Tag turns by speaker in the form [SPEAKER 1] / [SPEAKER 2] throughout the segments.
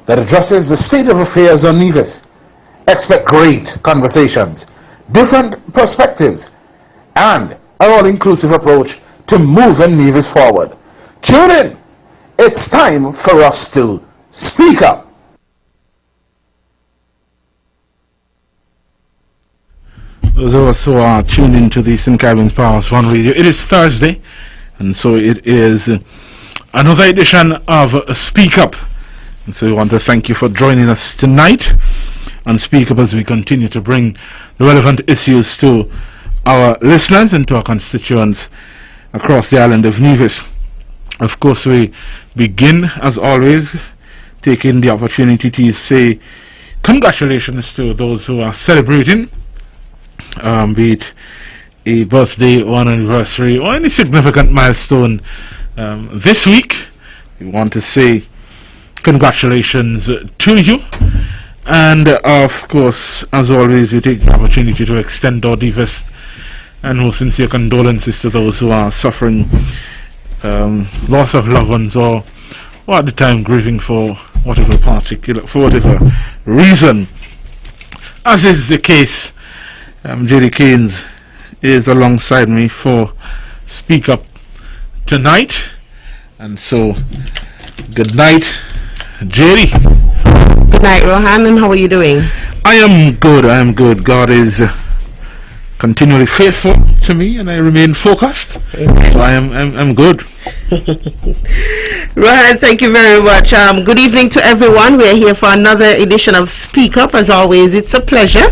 [SPEAKER 1] that addresses the state of affairs on Nevis. Expect great conversations, different perspectives, and an all-inclusive approach to moving Nevis forward. Tune in. It's time for us to speak up.
[SPEAKER 2] Those of us who are tuned into the St. Catherine's Palace One Radio, it is Thursday, and so it is another edition of Speak Up. And so we want to thank you for joining us tonight on Speak Up as we continue to bring the relevant issues to our listeners and to our constituents across the island of Nevis. Of course, we begin, as always, taking the opportunity to say congratulations to those who are celebrating, be it a birthday or an anniversary or any significant milestone this week. We want to say congratulations to you, and of course, as always, we take the opportunity to extend our deepest and most sincere condolences to those who are suffering loss of loved ones or at the time grieving for whatever reason. As is the case, Jaedee Caines is alongside me for Speak Up tonight, and so good night, Jaedee.
[SPEAKER 3] Good night, Rohan, and how are you doing?
[SPEAKER 2] I am good. God is continually faithful to me, and I remain focused. Amen. So I'm good.
[SPEAKER 3] Rohan, thank you very much. Good evening to everyone. We are here for another edition of Speak Up. As always, it's a pleasure.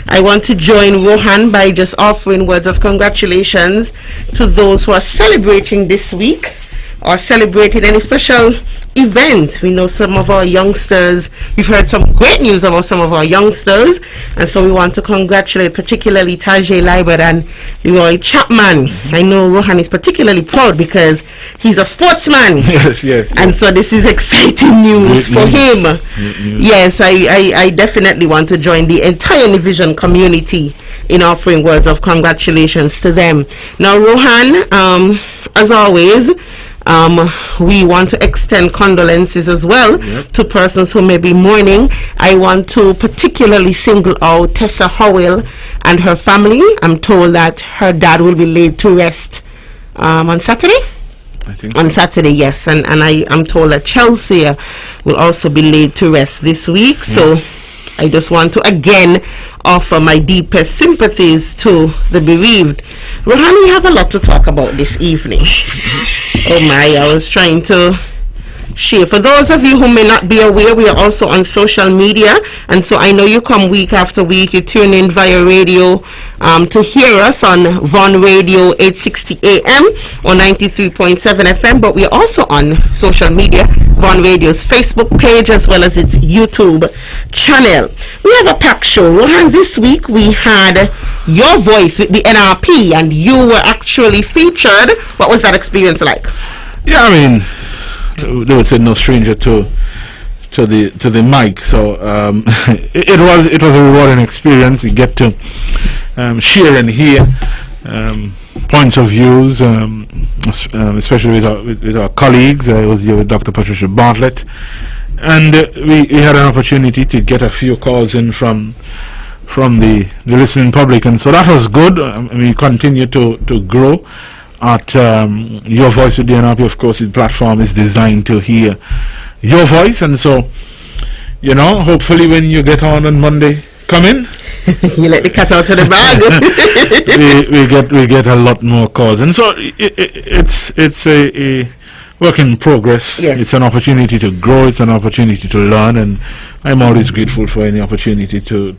[SPEAKER 3] I want to join Rohan by just offering words of congratulations to those who are celebrating this week or celebrating any special event. We know some of our youngsters, we've heard some great news about some of our youngsters, and so we want to congratulate particularly Tajay Libert and Leroy Chapman. I know Rohan is particularly proud because he's a sportsman.
[SPEAKER 2] Yes.
[SPEAKER 3] And so this is exciting news for him. Yes, I definitely want to join the entire Nivision community in offering words of congratulations to them. Now, Rohan, as always, we want to extend condolences as well to persons who may be mourning. I want to particularly single out Tessa Howell and her family. I'm told that her dad will be laid to rest on Saturday.
[SPEAKER 2] I think
[SPEAKER 3] on Saturday, yes, and I'm told that Chelsea will also be laid to rest this week. So I just want to again offer my deepest sympathies to the bereaved. Rohan, we have a lot to talk about this evening. Oh my, I was trying to share. For those of you who may not be aware, we are also on social media, and so I know you come week after week, you tune in via radio to hear us on Von Radio 860 AM or 93.7 FM, but we are also on social media, Von Radio's Facebook page as well as its YouTube channel. We have a packed show. Rohan, this week we had your voice with the NRP and you were actually featured. What was that experience like?
[SPEAKER 2] Yeah, I mean, they would say no stranger to the mic, so it was a rewarding experience. You get to share and hear points of views, especially with our colleagues. I was here with Dr. Patricia Bartlett, and we had an opportunity to get a few calls in from the listening public, and so that was good. I mean, we continue to grow at Your Voice with the NRP. Of course, the platform is designed to hear your voice, and so, you know, hopefully when you get on Monday, come in.
[SPEAKER 3] You let the cat out of the
[SPEAKER 2] bag. we get a lot more calls, and so it's a work in progress.
[SPEAKER 3] Yes.
[SPEAKER 2] It's an opportunity to grow. It's an opportunity to learn, and I'm always grateful for any opportunity to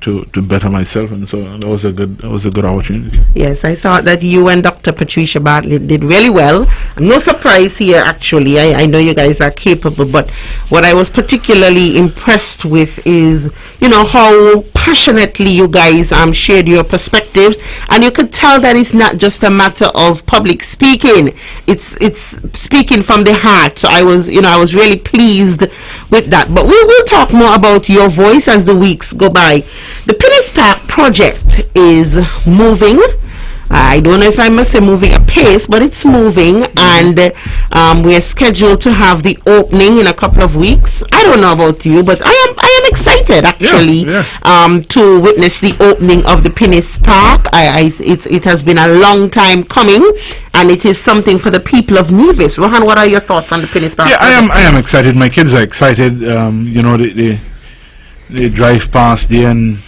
[SPEAKER 2] better myself, and so that was a good opportunity.
[SPEAKER 3] Yes, I thought that you and Dr. Patricia Bartlett did really well. No surprise here, actually. I know you guys are capable, but what I was particularly impressed with is, you know, how passionately you guys shared your perspectives, and you could tell that it's not just a matter of public speaking. It's speaking from the heart. So I was really pleased with that. But we will talk more about Your Voice as the weeks go by. The Pinnis Park project is moving. I don't know if I must say moving apace, but it's moving, and we're scheduled to have the opening in a couple of weeks. I don't know about you, but I am excited actually to witness the opening of the Pinnis Park. It has been a long time coming, and it is something for the people of Nevis. Rohan, what are your thoughts on the Pinnis Park?
[SPEAKER 2] Yeah, I am excited. My kids are excited. They drive past there, and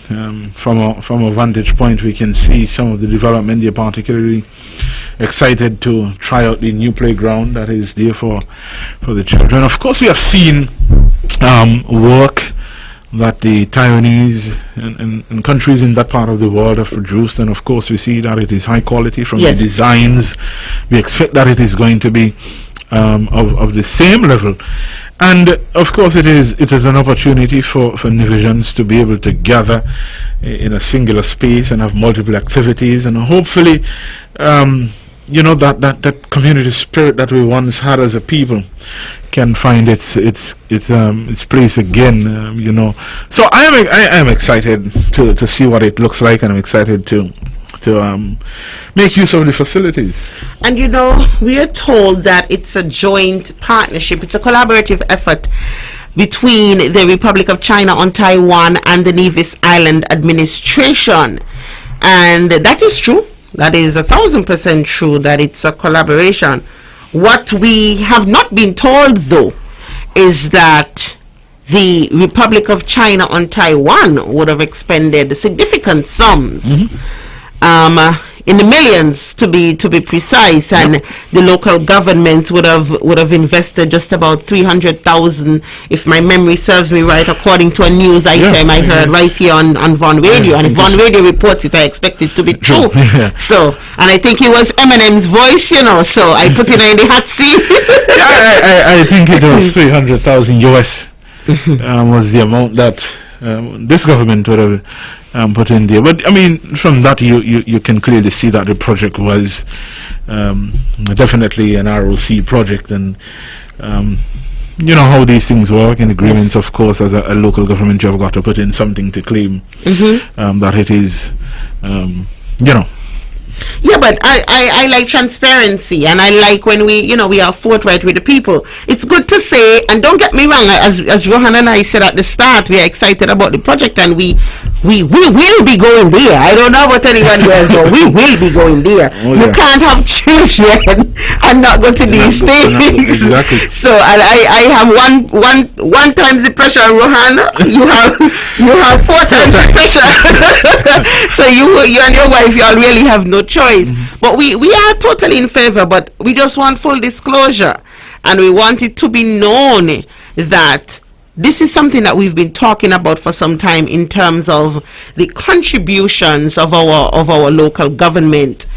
[SPEAKER 2] from a vantage point we can see some of the development. They're particularly excited to try out the new playground that is there for the children. Of course, we have seen work that the Taiwanese and countries in that part of the world have produced, and of course we see that it is high quality from the designs. We expect that it is going to be of the same level, and of course it is an opportunity for Nevisians to be able to gather in a singular space and have multiple activities, and hopefully that community spirit that we once had as a people can find its place again. So I am excited to see what it looks like, and I'm excited to make use of the facilities.
[SPEAKER 3] And we are told that it's a joint partnership, it's a collaborative effort between the Republic of China on Taiwan and the Nevis Island administration, and that is true. That is 1,000% true that it's a collaboration. What we have not been told, though, is that the Republic of China on Taiwan would have expended significant sums, in the millions to be precise, and the local government would have invested just about 300,000, if my memory serves me right, according to a news item I heard right here on Von Radio, and if Von Radio reports it, I expect it to be true. So, and I think it was Eminem's voice, so I put it in the hot seat.
[SPEAKER 2] I think it was 300,000 US was the amount that this government would have put in there. But I mean, from that you can clearly see that the project was definitely an ROC project, and you know how these things work in agreements. Of course, as a local government, you've got to put in something to claim that it is,
[SPEAKER 3] Yeah, but I like transparency, and I like when we are forthright with the people. It's good to say, and don't get me wrong, as Rohan and I said at the start, we are excited about the project, and we will be going there. I don't know about anyone else, but we will be going there. You can't have children and not go to these things.
[SPEAKER 2] Exactly.
[SPEAKER 3] So, and I have one times the pressure, Rohan. You have 4 times the pressure. So you and your wife, you all really have no choice. But we are totally in favor, but we just want full disclosure, and we want it to be known that this is something that we've been talking about for some time in terms of the contributions of our local government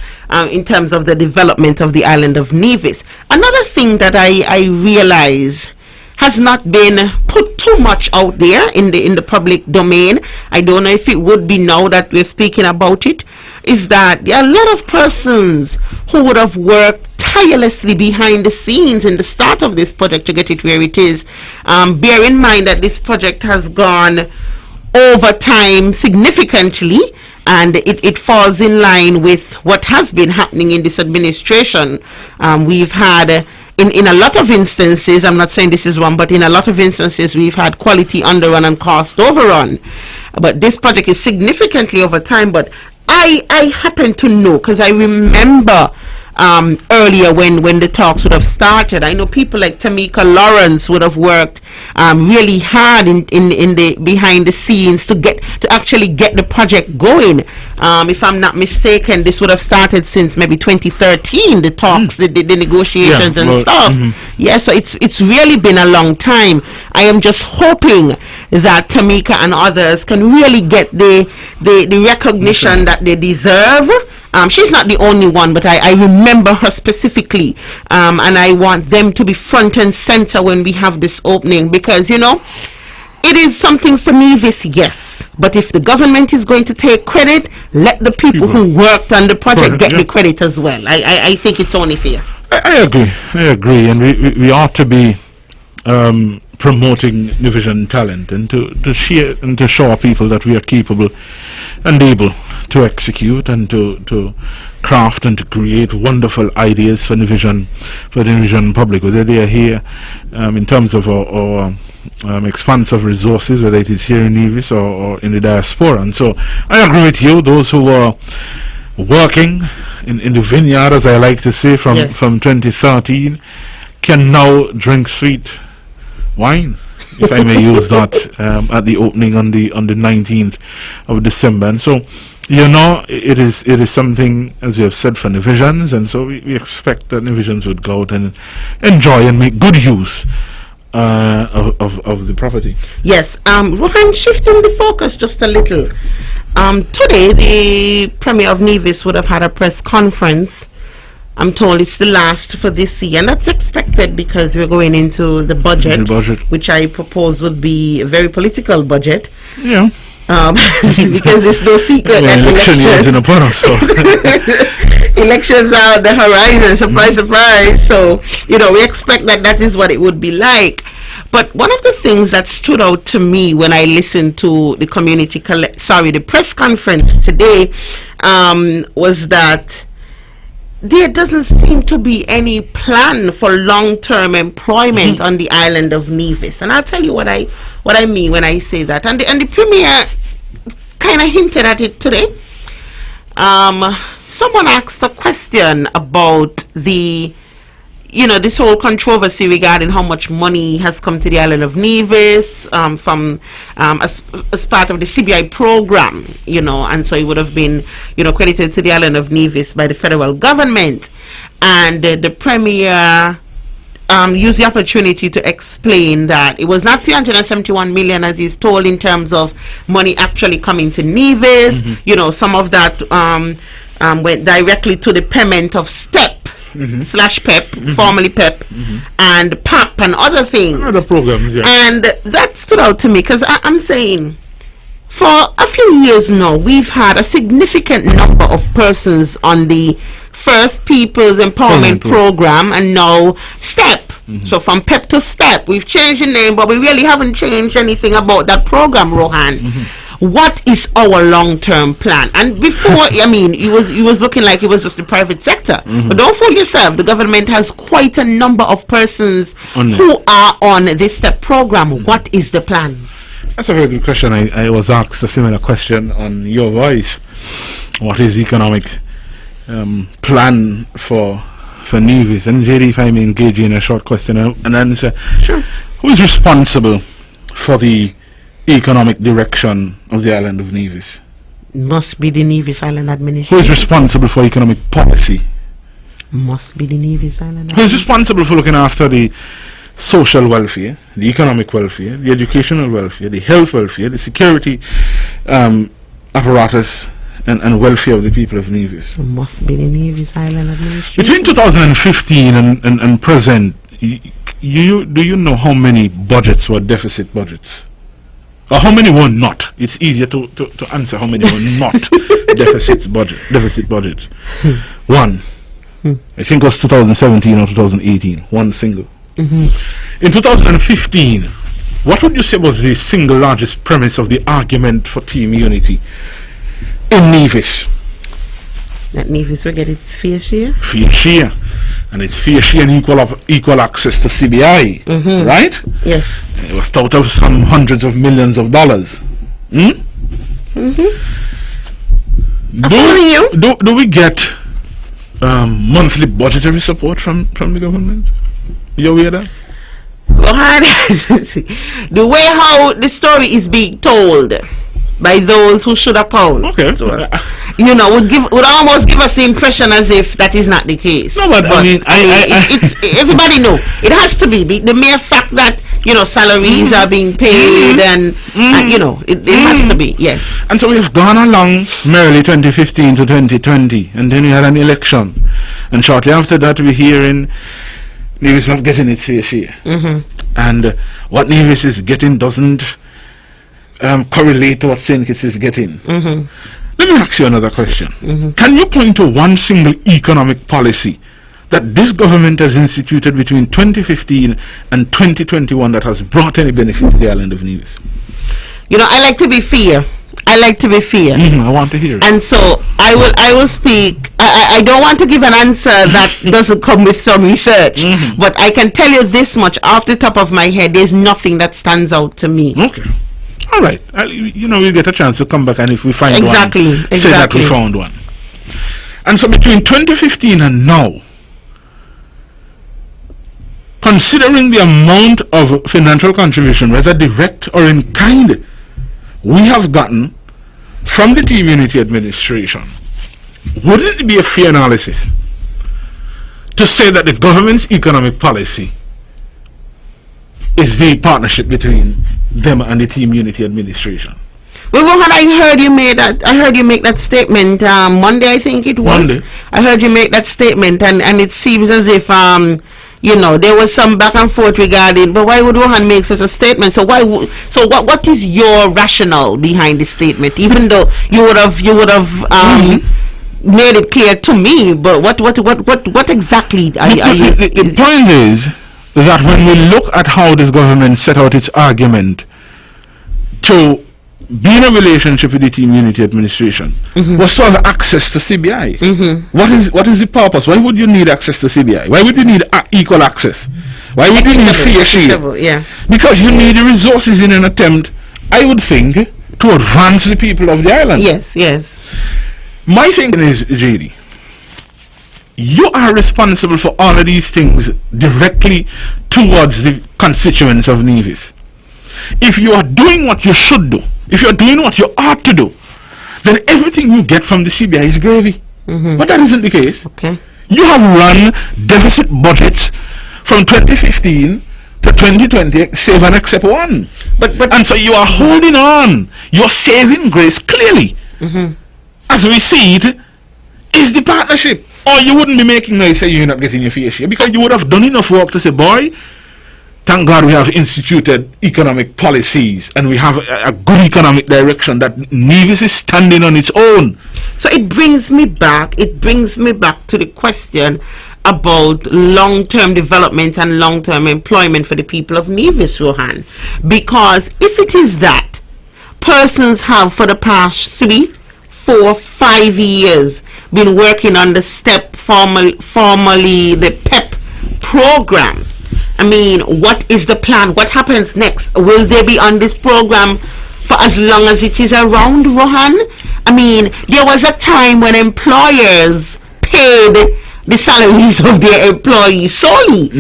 [SPEAKER 3] in terms of the development of the island of Nevis. Another thing that I realize has not been put too much out there in the public domain, I don't know if it would be now that we're speaking about it, is that there are a lot of persons who would have worked tirelessly behind the scenes in the start of this project to get it where it is. Bear in mind that this project has gone over time significantly, and it falls in line with what has been happening in this administration. We've had in a lot of instances, I'm not saying this is one, but in a lot of instances we've had quality underrun and cost overrun. But this project is significantly over time. But I happen to know, because I remember earlier when the talks would have started, I know people like Tamika Lawrence would have worked really hard in the behind the scenes to actually get the project going. If I'm not mistaken, this would have started since maybe 2013, the talks, the negotiations and stuff. Yeah, so it's really been a long time. I am just hoping that Tamika and others can really get the recognition that they deserve. She's not the only one, but I remember her specifically, and I want them to be front and center when we have this opening, because it is something for Nevis, yes, but if the government is going to take credit, let the people who worked on the project get the credit as well. I think it's only fair.
[SPEAKER 2] I agree, and we ought to be promoting Nevisian talent, and to share and to show people that we are capable and able to execute and to craft and to create wonderful ideas for the vision public, whether they are here in terms of our expanse of resources, whether it is here in Nevis or in the diaspora. And so I agree with you, those who are working in the vineyard, as I like to say, from 2013 can now drink sweet wine, if I may use that, at the opening on the 19th of December. And so, it is something, as you have said, for Nevisians, and so we expect that Nevisians would go out and enjoy and make good use of the property.
[SPEAKER 3] Yes, Rohan, shifting the focus just a little. Today, the Premier of Nevis would have had a press conference. I'm told it's the last for this year, and that's expected because we're going into the budget, which I propose would be a very political budget.
[SPEAKER 2] Yeah.
[SPEAKER 3] Because it's no secret that
[SPEAKER 2] election years in upon us, so.
[SPEAKER 3] Elections are on the horizon, surprise, surprise. So, we expect that is what it would be like. But one of the things that stood out to me when I listened to the the press conference today, was that there doesn't seem to be any plan for long-term employment on the island of Nevis. And I'll tell you what I mean when I say that. And the Premier kind of hinted at it today. Someone asked a question about this whole controversy regarding how much money has come to the island of Nevis from as part of the CBI program, and so it would have been, credited to the island of Nevis by the federal government. And the Premier used the opportunity to explain that it was not 371 million as he's told in terms of money actually coming to Nevis. Some of that went directly to the payment of STEP / PEP, formerly PEP, and PAP and other things.
[SPEAKER 2] Other programs, yeah.
[SPEAKER 3] And that stood out to me because I'm saying, for a few years now, we've had a significant number of persons on the First People's Empowerment Program and now STEP. So from PEP to STEP, we've changed the name, but we really haven't changed anything about that program, Rohan. What is our long-term plan? And before, it was looking like it was just the private sector. But don't fool yourself. The government has quite a number of persons who are on this STEP program. What is the plan?
[SPEAKER 2] That's a very good question. I was asked a similar question on Your Voice. What is the economic plan for Nevis? And Jaedee, if I may engage you in a short question and answer.
[SPEAKER 3] Sure.
[SPEAKER 2] Who is responsible for the economic direction of the island of Nevis?
[SPEAKER 3] Must be the Nevis Island Administration.
[SPEAKER 2] Who is responsible for economic policy?
[SPEAKER 3] Must be the Nevis Island.
[SPEAKER 2] Who is responsible for looking after the social welfare, the economic welfare, the educational welfare, the health welfare, the security apparatus and welfare of the people of Nevis?
[SPEAKER 3] Must be the Nevis Island Administration.
[SPEAKER 2] Between 2015 and present, do you know how many budgets were deficit budgets? Or how many were not? It's easier to answer how many were not deficit budget. One. I think it was 2017 or 2018. One single. In 2015, what would you say was the single largest premise of the argument for team unity in Nevis?
[SPEAKER 3] That Nevis will get its fair share?
[SPEAKER 2] Fair share. And it's fair share and equal access to CBI, right?
[SPEAKER 3] Yes.
[SPEAKER 2] It was out of some hundreds of millions of dollars. Do we get monthly budgetary support from the government? You aware of that?
[SPEAKER 3] The way how the story is being told by those who should account to us, would almost give us the impression as if that is not the case.
[SPEAKER 2] No, but I mean,
[SPEAKER 3] it's everybody know it has to be the mere fact that salaries are being paid and it has to be, yes.
[SPEAKER 2] And so we have gone along merrily 2015 to 2020, and then we had an election, and shortly after that we hear in Nevis not getting its fair share, and what Nevis is getting doesn't correlate to what St. Kitts is getting. Let me ask you another question. Can you point to one single economic policy that this government has instituted between 2015 and 2021 that has brought any benefit to the island of Nevis?
[SPEAKER 3] I like to be fair, I like to be fair.
[SPEAKER 2] I want to hear it.
[SPEAKER 3] And so I will speak. I don't want to give an answer that doesn't come with some research, but I can tell you this much off the top of my head: there's nothing that stands out to me.
[SPEAKER 2] Okay. All right. We'll get a chance to come back, and if we find one, say that we found one. And so between 2015 and now, considering the amount of financial contribution, whether direct or in kind, we have gotten from the Team Unity administration, wouldn't it be a fair analysis to say that the government's economic policy is the partnership between them and the Team Unity administration?
[SPEAKER 3] Well, Rohan, I heard you make that statement Monday, I think it was.
[SPEAKER 2] Monday.
[SPEAKER 3] I heard you make that statement, and it seems as if there was some back and forth regarding. But why would Rohan make such a statement? So what is your rationale behind the statement? Even though you would have made it clear to me, but what exactly are you?
[SPEAKER 2] The point is that when we look at how this government set out its argument to be in a relationship with the Team Unity administration, was to have access to CBI. What is the purpose? Why would you need access to CBI? Why would you need equal access? Why would you need fair share?
[SPEAKER 3] Yeah.
[SPEAKER 2] Because you need the resources in an attempt, I would think, to advance the people of the island.
[SPEAKER 3] Yes.
[SPEAKER 2] My thinking is, Jaedee, you are responsible for all of these things directly towards the constituents of Nevis. If you are doing what you should do, if you are doing what you ought to do, then everything you get from the CBI is gravy. But that isn't the case.
[SPEAKER 3] Okay.
[SPEAKER 2] You have run deficit budgets from 2015 to 2020, save and except one. And so you are holding on. Your saving grace clearly, as we see it, is the partnership. Or you wouldn't be making noise say you're not getting your fair share, because you would have done enough work to say, boy, thank God we have instituted economic policies and we have a good economic direction that Nevis is standing on its own.
[SPEAKER 3] So it brings me back to the question about long-term development and long-term employment for the people of Nevis, Rohan. Because if it is that persons have for the past 3, 4, 5 years been working on the STEP, formerly the PEP program, I mean, what is the plan? What happens next? Will they be on this program for as long as it is around, Rohan? I mean, there was a time when employers paid the salaries of their employees solely.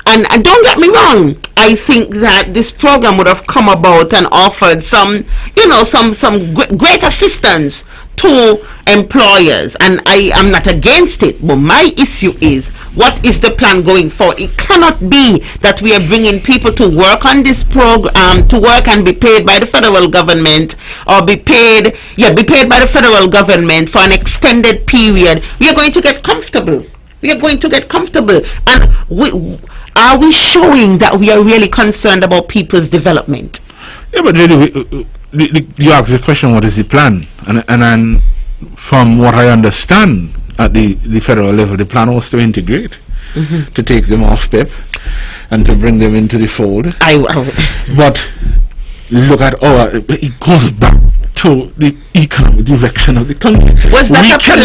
[SPEAKER 3] And don't get me wrong, I think that this program would have come about and offered some great assistance to employers, and I am not against it, but my issue is, what is the plan going forward? It cannot be that we are bringing people to work on this program, to work and be paid by the federal government, or be paid by the federal government for an extended period. We are going to get comfortable. And are we showing that we are really concerned about people's development?
[SPEAKER 2] Yeah, but really, you asked the question, what is the plan? And from what I understand, at the federal level, the plan was to integrate, to take them off PEP and to bring them into the fold. But look at it goes back to the economic direction of the country.
[SPEAKER 3] Was that a plan,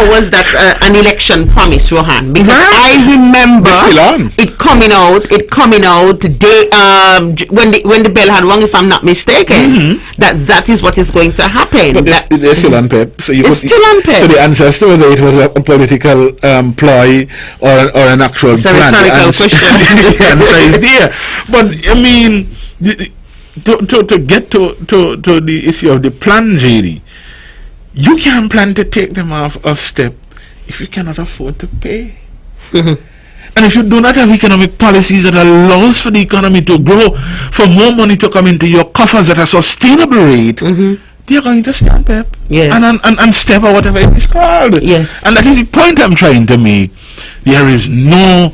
[SPEAKER 3] or was that an election promise, Rohan? Because I remember it coming out when the bell had rung, if I'm not mistaken, that is what is going to happen.
[SPEAKER 2] But they're still on PEP. So
[SPEAKER 3] it's still on PEP.
[SPEAKER 2] So the answer as to whether it was a political ploy or an actual plan,
[SPEAKER 3] a rhetorical question.
[SPEAKER 2] the answer is there. But I mean, to get to the issue of the plan, Jaedee, you can't plan to take them off a step if you cannot afford to pay. And if you do not have economic policies that allows for the economy to grow, for more money to come into your coffers at a sustainable rate, they're going to stamp PEP and step or whatever it is called.
[SPEAKER 3] Yes.
[SPEAKER 2] And that is the point I'm trying to make. There is no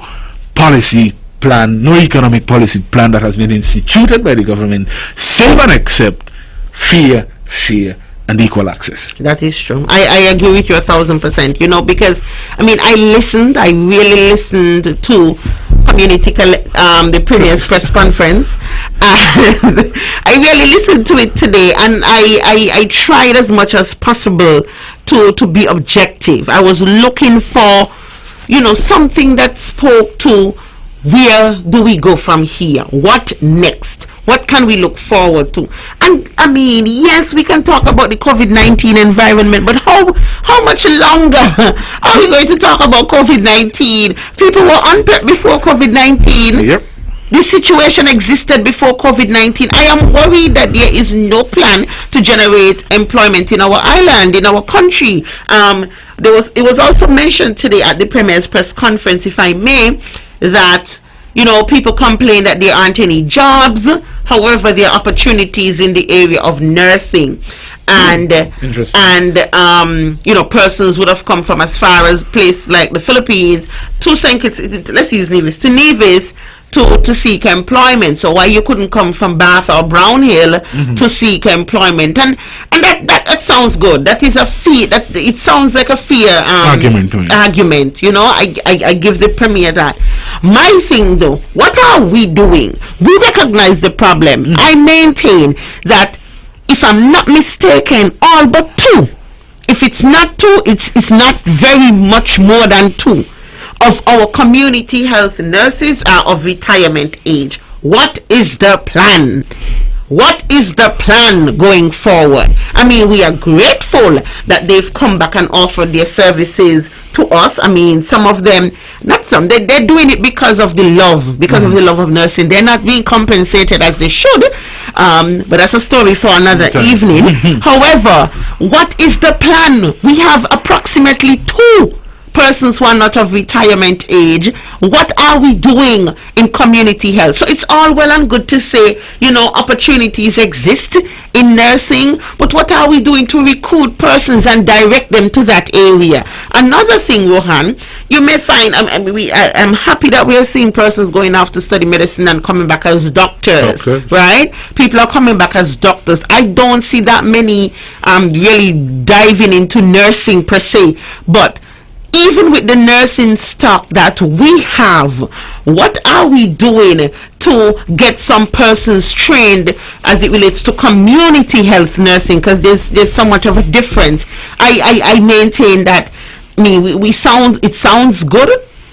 [SPEAKER 2] policy plan, no economic policy plan that has been instituted by the government, save and except fair, share, and equal access.
[SPEAKER 3] That is true. I agree with you 1,000%. Because I mean, I really listened to the Premier's press conference, and I really listened to it today, and I tried as much as possible to be objective. I was looking for, something that spoke to where do we go from here? What next? What can we look forward to? And I mean, yes, we can talk about the COVID-19 environment, but how much longer are we going to talk about COVID-19? People were unprepared before COVID-19.
[SPEAKER 2] Yep.
[SPEAKER 3] This situation existed before COVID-19. I am worried that there is no plan to generate employment in our island, in our country. It was also mentioned today at the Premier's press conference, if I may, that people complain that there aren't any jobs. However, there are opportunities in the area of nursing, and persons would have come from as far as places like the Philippines to St. Kitts, let's use Nevis, to Nevis to seek employment. So why you couldn't come from Bath or Brownhill to seek employment? And that sounds good. That is a fear. That it sounds like a fair argument. I give the Premier that. My thing though, what are we doing? We recognize the problem. I maintain that, if I'm not mistaken, all but two. If it's not two, it's not very much more than two of our community health nurses are of retirement age. What is the plan? What is the plan going forward? I mean, we are grateful that they've come back and offered their services to us. I mean, some of them, not some, they're doing it because of the love, of the love of nursing. They're not being compensated as they should, but that's a story for another evening. However, what is the plan? We have approximately 2 persons who are not of retirement age. What are we doing in community health? So it's all well and good to say, opportunities exist in nursing, but what are we doing to recruit persons and direct them to that area? Another thing, Rohan, you may find, I'm happy that we are seeing persons going off to study medicine and coming back as doctors, right? People are coming back as doctors. I don't see that many really diving into nursing per se, but even with the nursing stock that we have, what are we doing to get some persons trained as it relates to community health nursing? Because there's so much of a difference. I maintain that. It sounds good.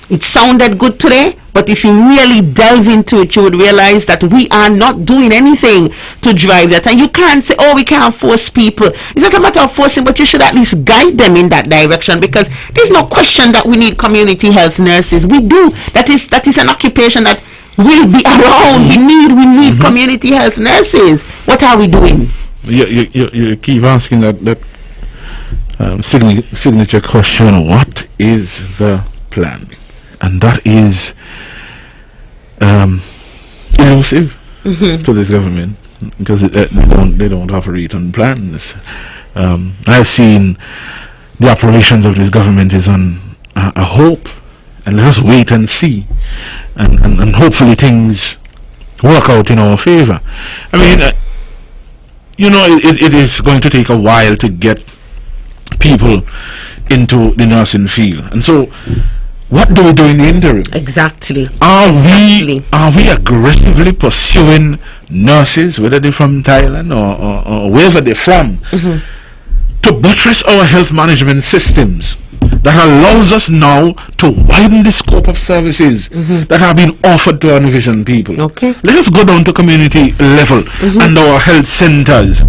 [SPEAKER 3] It sounded good today, but if you really delve into it, you would realize that we are not doing anything to drive that. And you can't say, we can't force people. It's not a matter of forcing, but you should at least guide them in that direction, because there's no question that we need community health nurses. We do. That is an occupation that will be around. We need community health nurses. What are we doing?
[SPEAKER 2] You keep asking that signature question, what is the plan? And that is elusive to this government, because they don't have written plans. I've seen the operations of this government is on a hope, and let us wait and see, and hopefully things work out in our favor. I mean, it is going to take a while to get people into the nursing field, and so what do we do in the interim?
[SPEAKER 3] Exactly.
[SPEAKER 2] Are we aggressively pursuing nurses, whether they're from Thailand or wherever they're from, to buttress our health management systems that allows us now to widen the scope of services that are being offered to our Vision people?
[SPEAKER 3] Okay.
[SPEAKER 2] Let us go down to community level and our health centers.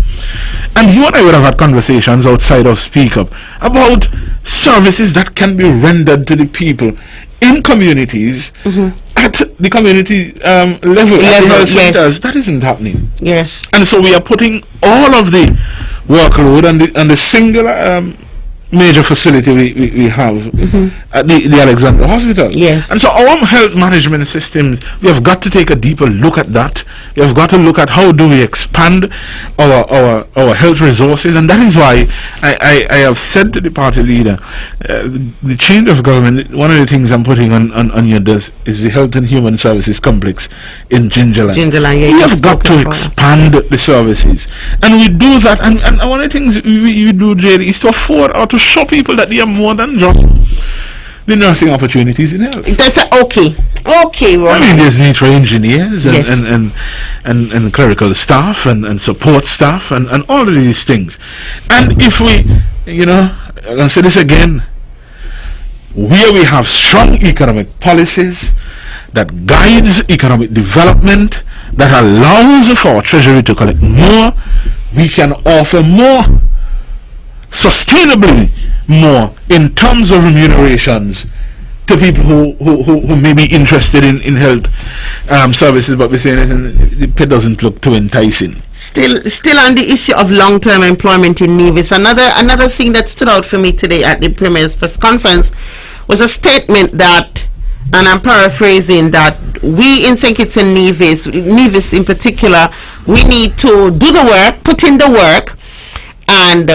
[SPEAKER 2] And you and I would have had conversations outside of Speak Up about services that can be rendered to the people in communities at the community level at the health centers. That isn't happening.
[SPEAKER 3] Yes.
[SPEAKER 2] And so we are putting all of the workload on the singular major facility we have at the Alexandra Hospital.
[SPEAKER 3] Yes.
[SPEAKER 2] And so our health management systems, we have got to take a deeper look at that. We have got to look at how do we expand our health resources, and that is why I have said to the party leader, the change of government, one of the things I'm putting on your desk is the Health and Human Services Complex in Gingerland.
[SPEAKER 3] We
[SPEAKER 2] have got to expand the services, and we do that, and one of the things we do, Jaedee, is to afford or to show people that they are more than just the nursing opportunities in health.
[SPEAKER 3] That's okay, Rohan.
[SPEAKER 2] I mean, there's need for engineers and,
[SPEAKER 3] Yes.
[SPEAKER 2] and clerical staff and support staff and all of these things. And if we, I'm going to say this again, where we have strong economic policies that guides economic development, that allows for our treasury to collect more, we can offer more, sustainably more, in terms of remunerations to people who may be interested in health services, but we're saying it doesn't look too enticing.
[SPEAKER 3] Still on the issue of long-term employment in Nevis, another thing that stood out for me today at the Premier's press conference was a statement that, and I'm paraphrasing, that we in St. Kitts and Nevis in particular, we need to do the work, put in the work, and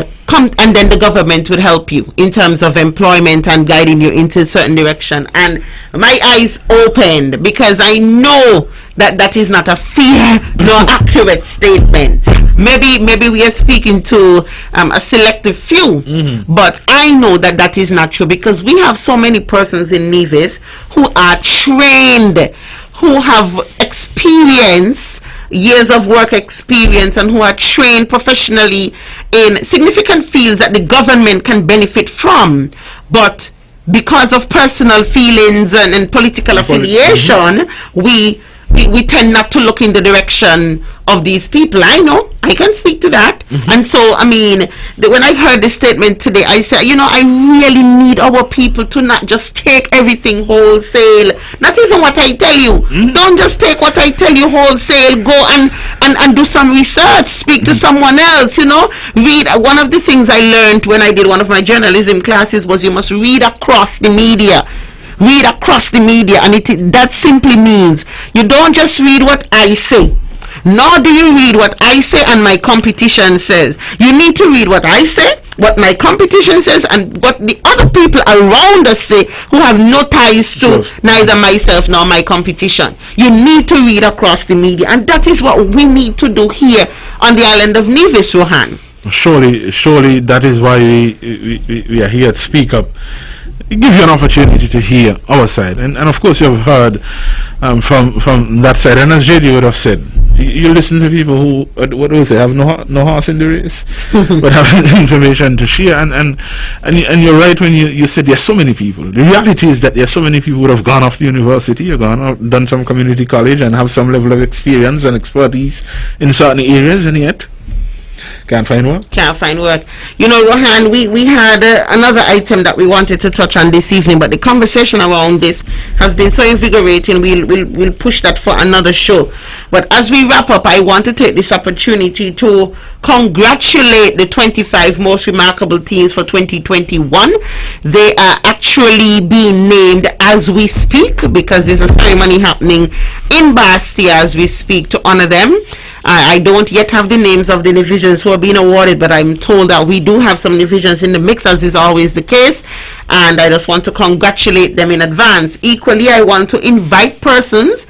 [SPEAKER 3] then the government would help you in terms of employment and guiding you into a certain direction. And my eyes opened, because I know that is not a fair nor accurate statement. Maybe we are speaking to a selective few, but I know that is not true, because we have so many persons in Nevis who are trained, who have experience, years of work experience, and who are trained professionally in significant fields that the government can benefit from, but because of personal feelings and political affiliation, we tend not to look in the direction of these people. I know, I can speak to that. And so, I mean, when I heard the statement today, I said, I really need our people to not just take everything wholesale. Not even what I tell you. Don't just take what I tell you wholesale. Go and do some research. Speak to someone else, Read. One of the things I learned when I did one of my journalism classes was you must read across the media. Read across the media, and that simply means you don't just read what I say, nor do you read what I say and my competition says. You need to read what I say, what my competition says, and what the other people around us say who have no ties to neither myself nor my competition. You need to read across the media, and that is what we need to do here on the island of Nevis, Rohan.
[SPEAKER 2] Surely that is why we are here to speak up. It gives you an opportunity to hear our side, and of course you have heard from that side, and as Jaedee would have said, you listen to people who, what do you say, have no horse in the race, but have information to share, and you're right when you said there's so many people. The reality is that there's so many people who would have gone off to university, or gone out, done some community college, and have some level of experience and expertise in certain areas, and yet can't find work.
[SPEAKER 3] Rohan, we had another item that we wanted to touch on this evening, but the conversation around this has been so invigorating. We'll push that for another show. But as we wrap up, I want to take this opportunity to congratulate the 25 most remarkable teams for 2021. They are actually being named as we speak, because there's a ceremony happening in Bastia as we speak to honor them. I don't yet have the names of the divisions who are being awarded, but I'm told that we do have some divisions in the mix, as is always the case, and I just want to congratulate them in advance. Equally, I want to invite persons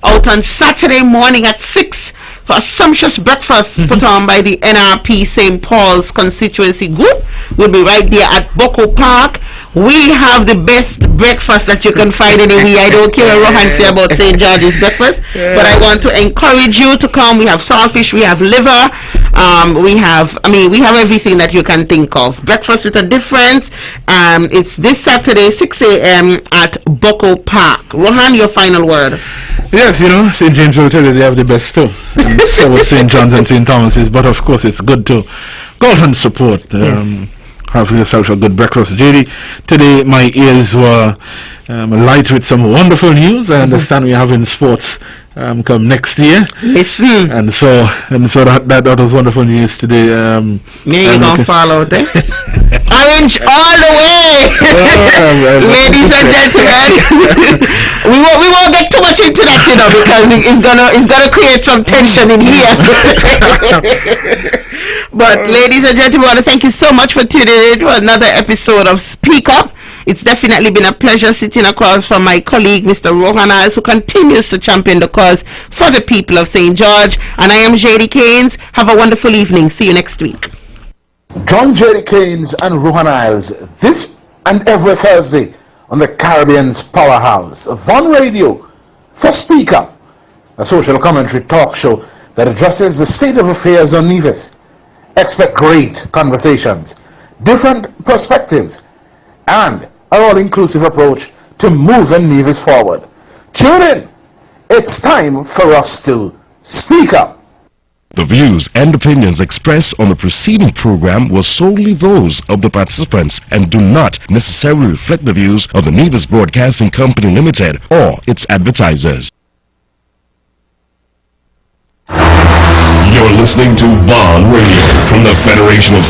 [SPEAKER 3] out on Saturday morning at 6 for a sumptuous breakfast put on by the NRP St. Paul's constituency group. We'll be right there at Boko Park. We have the best breakfast that you can find anywhere. I don't care what Rohan say about St. George's breakfast, but I want to encourage you to come. We have saltfish, we have liver, we have everything that you can think of. Breakfast with a difference. It's this Saturday, 6 a.m. at Boko Park. Rohan, your final word.
[SPEAKER 2] Yes, St. James will tell you they have the best too. And so with St. John's and St. Thomas's, but of course it's good to go out and support. Have yourself a good breakfast. Jaedee, today my ears were light with some wonderful news. I understand we're having sports come next year.
[SPEAKER 3] Listen.
[SPEAKER 2] And so that was wonderful news today.
[SPEAKER 3] You're going to follow there. Orange all the way. Ladies and gentlemen. we won't get too much into that, because it's gonna create some tension in here. But ladies and gentlemen, I want to thank you so much for tuning in to another episode of Speak Up. It's definitely been a pleasure sitting across from my colleague, Mr. Rohan Iles, who continues to champion the cause for the people of St. George. And I am Jaedee Caines. Have a wonderful evening. See you next week.
[SPEAKER 1] Join Jaedee Caines and Rohan Iles this and every Thursday on the Caribbean's powerhouse, Von Radio, for Speak Up, a social commentary talk show that addresses the state of affairs on Nevis. Expect great conversations, different perspectives, and an all-inclusive approach to moving Nevis forward. Tune in. It's time for us to speak up.
[SPEAKER 4] The views and opinions expressed on the preceding program were solely those of the participants and do not necessarily reflect the views of the Nevis Broadcasting Company Limited or its advertisers.
[SPEAKER 5] You're listening to Von Radio from the Federation of